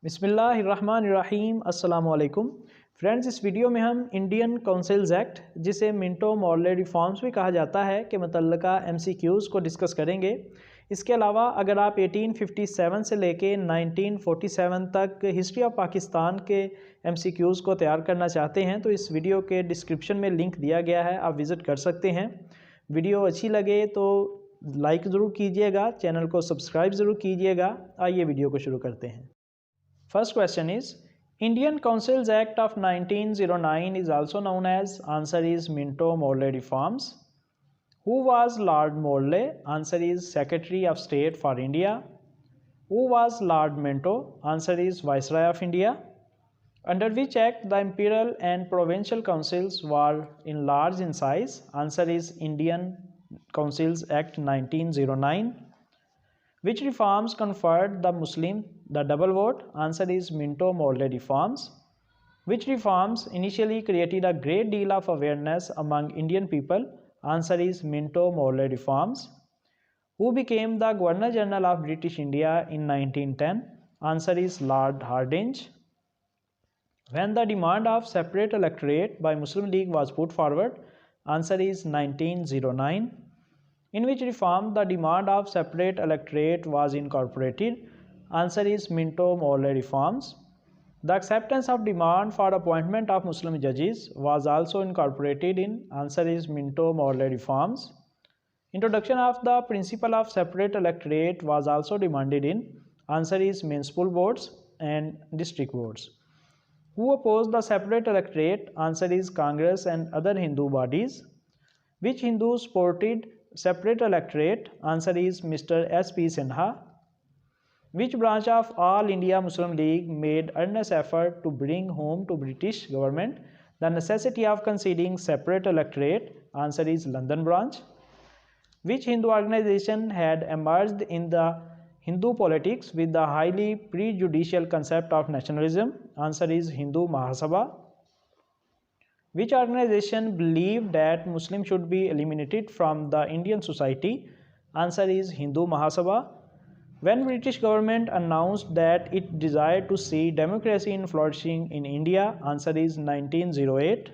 बिस्मिल्लाहिर्रहमानिर्रहीम अस्सलामुअलैकुम फ्रेंड्स, इस वीडियो में हम इंडियन काउंसिल्स एक्ट, जिसे मिंटो मॉर्ले रिफॉर्म्स भी कहा जाता है, के मुतल्लिका MCQs को डिस्कस करेंगे। इसके अलावा अगर आप 1857 से लेके 1947 तक हिस्ट्री ऑफ पाकिस्तान के MCQs को तैयार करना चाहते हैं तो इस वीडियो के डिस्क्रिप्शन में लिंक दिया गया है, आप विज़िट कर सकते हैं। वीडियो अच्छी लगे तो लाइक ज़रूर कीजिएगा, चैनल को सब्सक्राइब ज़रूर कीजिएगा। आइए वीडियो को शुरू करते हैं। First question is, Indian Councils Act of 1909 is also known as, answer is Minto Morley reforms. Who was Lord Morley? Answer is Secretary of State for India. Who was Lord Minto? Answer is Viceroy of India. Under which act the imperial and provincial councils were enlarged in size? Answer is Indian Councils Act 1909. Which reforms conferred the Muslim the double vote? Answer is Minto Morley reforms. Which reforms initially created a great deal of awareness among Indian people? Answer is Minto Morley reforms. Who became the Governor General of British India in 1910? Answer is Lord Hardinge. When the demand of separate electorate by Muslim League was put forward? Answer is 1909. In which reform the demand of separate electorate was incorporated? Answer is Minto Morley reforms. The acceptance of demand for appointment of Muslim judges was also incorporated in? Answer is Minto Morley reforms. Introduction of the principle of separate electorate was also demanded in? Answer is municipal boards and district boards. Who opposed the separate electorate? Answer is Congress and other Hindu bodies. Which Hindus supported separate electorate? Answer is Mr. S.P. Sinha. Which branch of All India Muslim League made earnest effort to bring home to British government the necessity of conceding separate electorate? Answer is London branch. Which Hindu organization had emerged in the Hindu politics with the highly prejudicial concept of nationalism? Answer is Hindu Mahasabha. Which organization believed that Muslims should be eliminated from the Indian society? Answer is Hindu Mahasabha. When British government announced that it desired to see democracy in flourishing in India? Answer is 1908.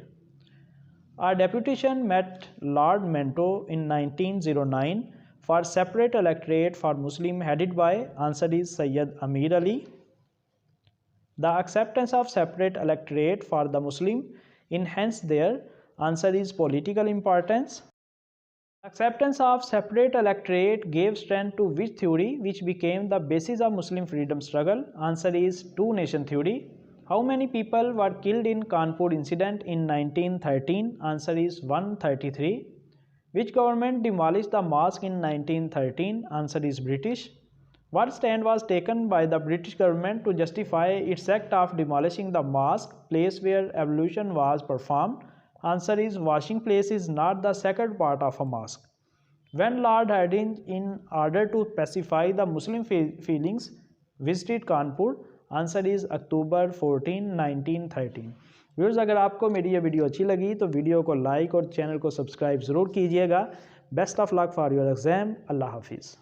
A deputation met Lord Minto in 1909 for separate electorate for Muslim headed by? Answer is Sayyid Amir Ali. The acceptance of separate electorate for the Muslim enhanced their? Answer is political importance. Acceptance of separate electorate gave strength to which theory which became the basis of Muslim freedom struggle? Answer is two-nation theory. How many people were killed in Kanpur incident in 1913? Answer is 133. Which government demolished the mosque in 1913? Answer is British. What stand was taken by the British government to justify its act of demolishing the mosque, place where ablution was performed? Answer is washing place is not the sacred part of a mosque. When Lord Hardinge, in order to pacify the Muslim feelings, visited Kanpur? Answer is October 14, 1913. Viewers, अगर आपको मेरी ये video अच्छी लगी तो video को like और channel को सब्सक्राइब ज़रूर कीजिएगा। Best of luck for your exam. अल्लाह हाफिज़।